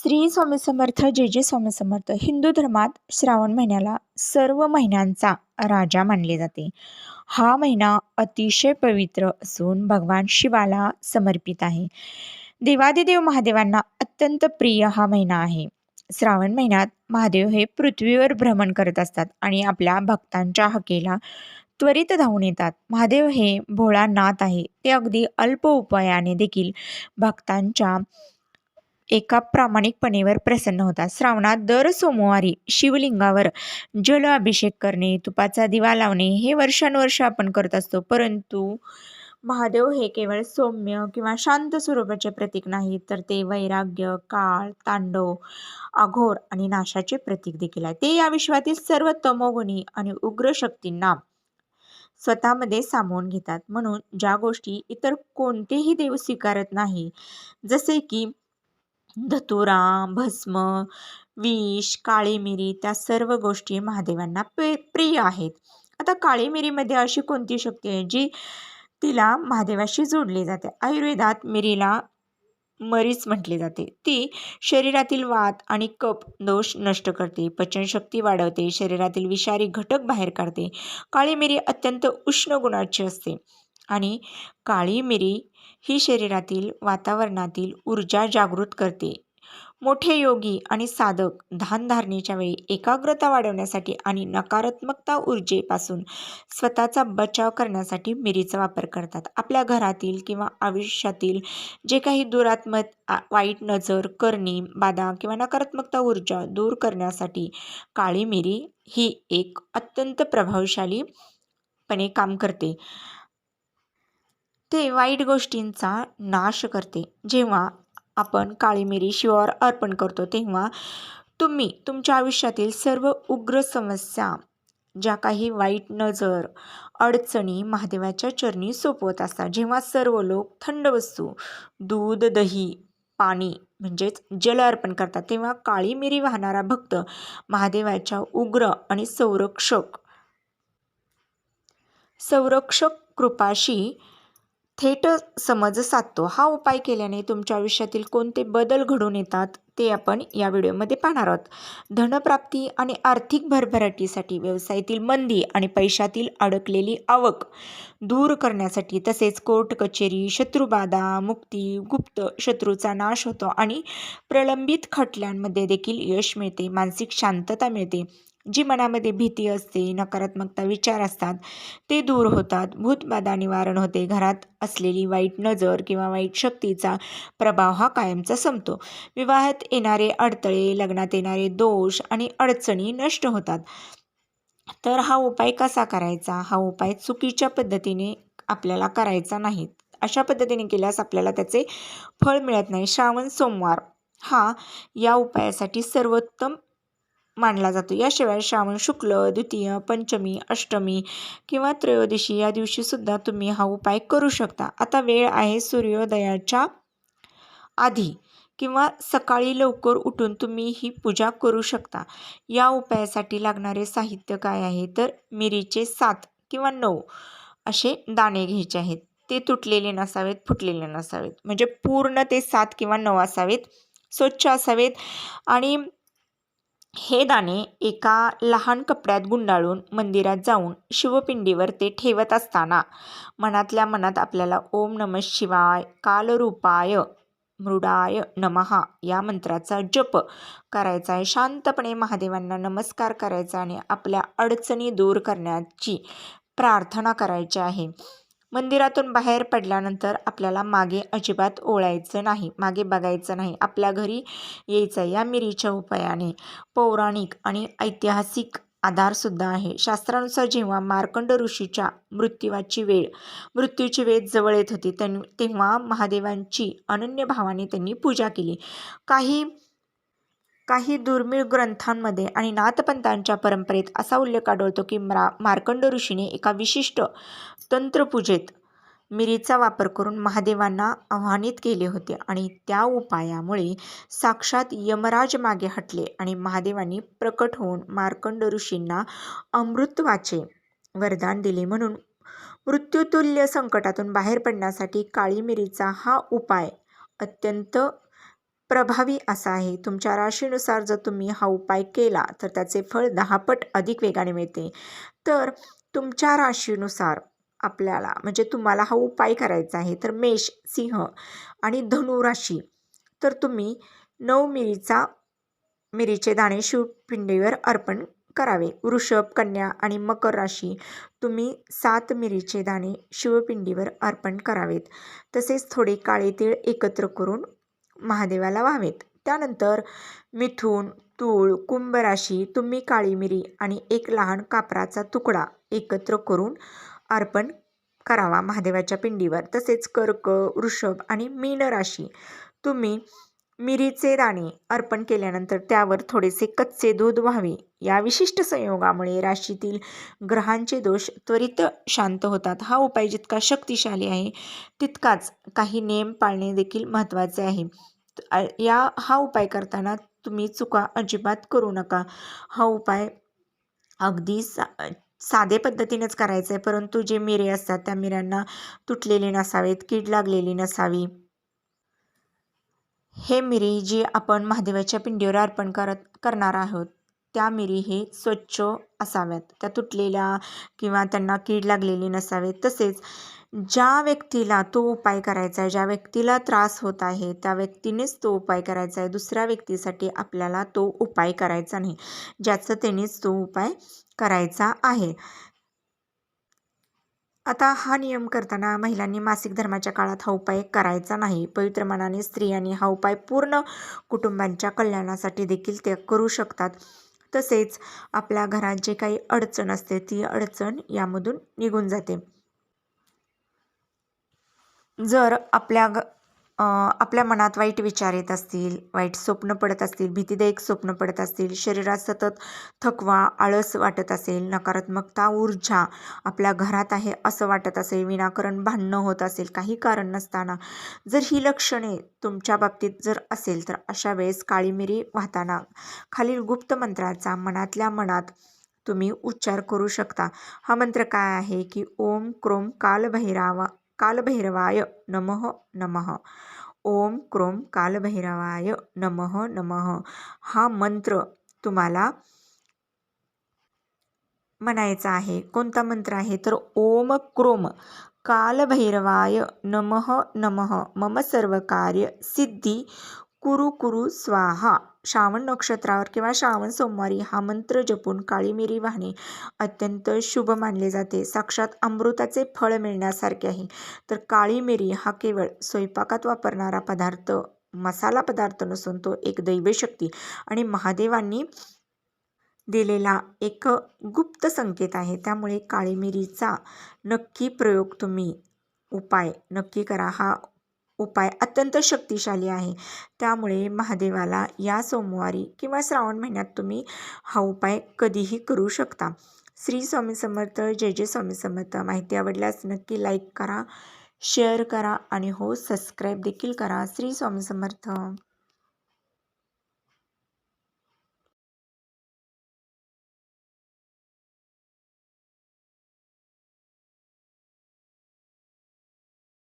श्री स्वामी समर्थ जय जय स्वामी समर्थ. हिंदू धर्मात श्रावण महिन्याला सर्व महिन्यांचा राजा मानले जाते. हा महिना अतिशय पवित्र असून भगवान शिवाला समर्पित आहे. देवादिदेव महादेवांना अत्यंत प्रिय हा महिना आहे. श्रावण महिन्यात महादेव हे पृथ्वीवर भ्रमण करत असतात आणि आपल्या भक्तांच्या हाकेला त्वरित धावून येतात. महादेव हे भोळानाथ आहे. ते अगदी अल्प उपायाने देखील भक्तांच्या एका प्रामाणिकपणेवर प्रसन्न होतात. श्रावणात दर सोमवारी शिवलिंगावर जल अभिषेक करणे, तुपाचा दिवा लावणे हे वर्षानुवर्ष आपण करत असतो. परंतु महादेव हे केवळ सौम्य किंवा शांत स्वरूपाचे प्रतीक नाही, तर ते वैराग्य, काळ, तांडव, अघोर आणि नाशाचे प्रतीक देखील आहे. ते या विश्वातील सर्व तमोगुणी आणि उग्र शक्तींना स्वतःमध्ये सामावून घेतात. म्हणून ज्या गोष्टी इतर कोणतेही देव स्वीकारत नाही, जसे की धतुरा, भस्म, विष, काळी मिरी, त्या सर्व गोष्टी महादेवांना प्रिय आहेत. आता काळी मिरीमध्ये अशी कोणती शक्ती आहे जी तिला महादेवाशी जोडली जाते? आयुर्वेदात मिरीला मरीच म्हटले जाते. ती शरीरातील वात आणि कफ दोष नष्ट करते, पचनशक्ती वाढवते, शरीरातील विषारी घटक बाहेर काढते. काळी मिरी अत्यंत उष्ण गुणाची असते आणि काळी मिरी ही शरीरातील वातावरणातील ऊर्जा जागृत करते. मोठे योगी आणि साधक ध्यानधारणेच्या वेळी एकाग्रता वाढवण्यासाठी आणि नकारात्मकता ऊर्जेपासून स्वतःचा बचाव करण्यासाठी मिरीचा वापर करतात. आपल्या घरातील किंवा आयुष्यातील जे काही दुरात्मक, वाईट नजर, करणी, बाधा किंवा नकारात्मकता ऊर्जा दूर करण्यासाठी काळी मिरी ही एक अत्यंत प्रभावशालीपणे काम करते. ते वाईट गोष्टींचा नाश करते. जेव्हा आपण काळी मिरी शिवावर अर्पण करतो तेव्हा तुम्ही तुमच्या आयुष्यातील सर्व उग्र समस्या, ज्या काही वाईट नजर, अडचणी महादेवाच्या चरणी सोपवत असतात. जेव्हा सर्व लोक थंड वस्तू, दूध, दही, पाणी म्हणजेच जल अर्पण करतात, तेव्हा काळी मिरी वाहणारा भक्त महादेवाच्या उग्र आणि संरक्षक कृपाशी थेट समज साधतो. हा उपाय केल्याने तुमच्या आयुष्यातील कोणते बदल घडून येतात ते आपण या व्हिडिओमध्ये पाहणार आहोत. धनप्राप्ती आणि आर्थिक भरभराटीसाठी, व्यवसायातील मंदी आणि पैशातील अडकलेली आवक दूर करण्यासाठी, तसेच कोर्ट कचेरी, शत्रुबाधा मुक्ती, गुप्त शत्रूचा नाश होतो आणि प्रलंबित खटल्यांमध्ये देखील यश मिळते. मानसिक शांतता मिळते. जी मनामध्ये भीती असते, नकारात्मकता विचार असतात ते दूर होतात. भूतबाधा निवारण होते. घरात असलेली वाईट नजर किंवा वाईट शक्तीचा प्रभाव हा कायमचा संपतो. विवाहात येणारे अडथळे, लग्नात येणारे दोष आणि अडचणी नष्ट होतात. तर हा उपाय कसा करायचा? हा उपाय चुकीच्या पद्धतीने आपल्याला करायचा नाही. अशा पद्धतीने केल्यास आपल्याला त्याचे फळ मिळत नाही. श्रावण सोमवार हा या उपायासाठी सर्वोत्तम मानला जातो. याशिवाय श्रावण शुक्ल, द्वितीय, पंचमी, अष्टमी किंवा त्रयोदशी या दिवशी सुद्धा तुम्ही हा उपाय करू शकता. आता वेळ आहे सूर्योदयाच्या आधी किंवा सकाळी लवकर उठून तुम्ही ही पूजा करू शकता. या उपायासाठी लागणारे साहित्य काय आहे? तर मिरीचे 7 किंवा 9 असे दाणे घ्यायचे आहेत. ते तुटलेले नसावेत, फुटलेले नसावेत, म्हणजे पूर्ण ते 7 किंवा 9 असावेत, स्वच्छ असावेत. आणि हे दाणे एका लहान कपड्यात गुंडाळून मंदिरात जाऊन शिवपिंडीवर ते ठेवत असताना मनातल्या मनात आपल्याला ओम नमः शिवाय, कालरूपाय, मृडाय नमः या मंत्राचा जप करायचा आहे. शांतपणे महादेवांना नमस्कार करायचा आणि आपल्या अडचणी दूर करण्याची प्रार्थना करायची आहे. मंदिरातून बाहेर पडल्यानंतर आपल्याला मागे अजिबात ओळायचं नाही, मागे बघायचं नाही, आपल्या घरी यायचं. या मिरीच्या उपायाने पौराणिक आणि ऐतिहासिक आधारसुद्धा आहे. शास्त्रानुसार जेव्हा मार्कंड ऋषीच्या मृत्यूची वेळ जवळ येत होती तेव्हा महादेवांची अनन्य भावाने त्यांनी पूजा केली. काही दुर्मिळ ग्रंथांमध्ये आणि नाथपंथांच्या परंपरेत असा उल्लेख आढळतो की मार्कंड ऋषीने एका विशिष्ट तंत्रपूजेत मिरीचा वापर करून महादेवांना आवाहनित केले होते आणि त्या उपायामुळे साक्षात यमराज मागे हटले आणि महादेवांनी प्रकट होऊन मार्कंड ऋषींना अमृतत्वाचे वरदान दिले. म्हणून मृत्यूतुल्य संकटातून बाहेर पडण्यासाठी काळी मिरीचा हा उपाय अत्यंत प्रभावी असा आहे. तुमच्या राशीनुसार जर तुम्ही हा उपाय केला तर त्याचे फळ 10 पट अधिक वेगाने मिळते. तर तुमच्या राशीनुसार आपल्याला म्हणजे तुम्हाला हा उपाय करायचा आहे. तर मेष, सिंह आणि धनु राशी तर तुम्ही 9 मिरीचे दाणे शिवपिंडीवर अर्पण करावे. वृषभ, कन्या आणि मकर राशी तुम्ही 7 मिरीचे दाणे शिवपिंडीवर अर्पण करावेत. तसेच थोडे काळे तीळ एकत्र करून महादेवाला व्हावेत. त्यानंतर मिथुन, तूळ, कुंभ राशी तुम्ही काळी मिरी आणि एक लहान कापराचा तुकडा एकत्र करून अर्पण करावा महादेवाच्या पिंडीवर. तसेच कर्क, वृषभ आणि मीन राशी तुम्ही मिरीचे दाणे अर्पण केल्यानंतर त्यावर थोडेसे कच्चे दूध व्हावे. या विशिष्ट संयोगामुळे राशीतील ग्रहांचे दोष त्वरित शांत होतात. हा उपाय जितका शक्तिशाली आहे तितकाच काही नियम पाळणे देखील महत्त्वाचे आहे. हा उपाय करताना तुम्ही चुका अजिबात करू नका. हा उपाय अगदी साधे पद्धतीनेच करायचं आहे, परंतु जे मिरे असतात त्या मिऱ्यांना तुटलेले नसावेत, कीड लागलेली नसावी. हे मिरी जी आपण महादेवाच्या पिंडीवर अर्पण करणार आहोत त्या मिरी हे स्वच्छ असाव्यात, त्या तुटलेल्या किंवा त्यांना कीड लागलेली नसावेत. तसेच ज्या व्यक्तीला तो उपाय करायचा आहे, ज्या व्यक्तीला त्रास होत आहे त्या व्यक्तीनेच तो उपाय करायचा आहे. दुसऱ्या व्यक्तीसाठी आपल्याला तो उपाय करायचा नाही, ज्याचं त्यानेच तो उपाय करायचा आहे. आता हा नियम करताना महिलांनी मासिक धर्माच्या काळात हा उपाय करायचा नाही. पवित्र मनाने स्त्रियांनी हा उपाय पूर्ण कुटुंबांच्या कल्याणासाठी देखील ते करू शकतात. तसेच आपल्या घरात जे काही अडचण असते ती अडचण यामधून निघून जाते. जर आपल्या मनात वाईट विचार येत असतील, वाईट स्वप्न पडत असतील, भीतीदायक स्वप्न पडत असतील, शरीरात सतत थकवा, आळस वाटत असेल, नकारात्मकता ऊर्जा आपल्या घरात आहे असं वाटत असेल, विनाकारण भांडणं होत असेल काही कारण नसताना, जर ही लक्षणे तुमच्या बाबतीत जर असेल तर अशा वेळेस काळी मिरी वाहताना खालील गुप्त मंत्राचा मनातल्या मनात तुम्ही उच्चार करू शकता. हा मंत्र काय आहे की ओम क्रोम कालभैरवाय नमः नमः. ओम क्रोम कालभैरवाय नमः नमः हा मंत्र तुम्हाला म्हणायचा आहे. कोणता मंत्र आहे तर ओम क्रोम कालभैरवाय नमः नमः मम सर्व कार्य सिद्धी कुरु कुरु स्वाहा. श्रावण नक्षत्रावर किंवा श्रावण सोमवारी हा मंत्र जपून काळी मिरी वाहणे अत्यंत शुभ मानले जाते. साक्षात अमृताचे फळ मिळण्यासारखे आहे. तर काळी मिरी हा केवळ स्वयंपाकात वापरणारा पदार्थ, मसाला पदार्थ नसून तो एक दैवशक्ती आणि महादेवांनी दिलेला एक गुप्त संकेत आहे. त्यामुळे काळी मिरीचा नक्की प्रयोग तुम्ही उपाय नक्की करा. हा उपाय अत्यंत शक्तिशाली आहे. त्यामुळे महादेवाला या सोमवारी किंवा श्रावण महिन्यात तुम्ही हा उपाय कधीही करू शकता. श्री स्वामी समर्थ. जय जय स्वामी समर्थ. माहिती आवडल्यास नक्की लाईक करा, शेअर करा आणि हो सबस्क्राईब देखील करा. श्री स्वामी समर्थ.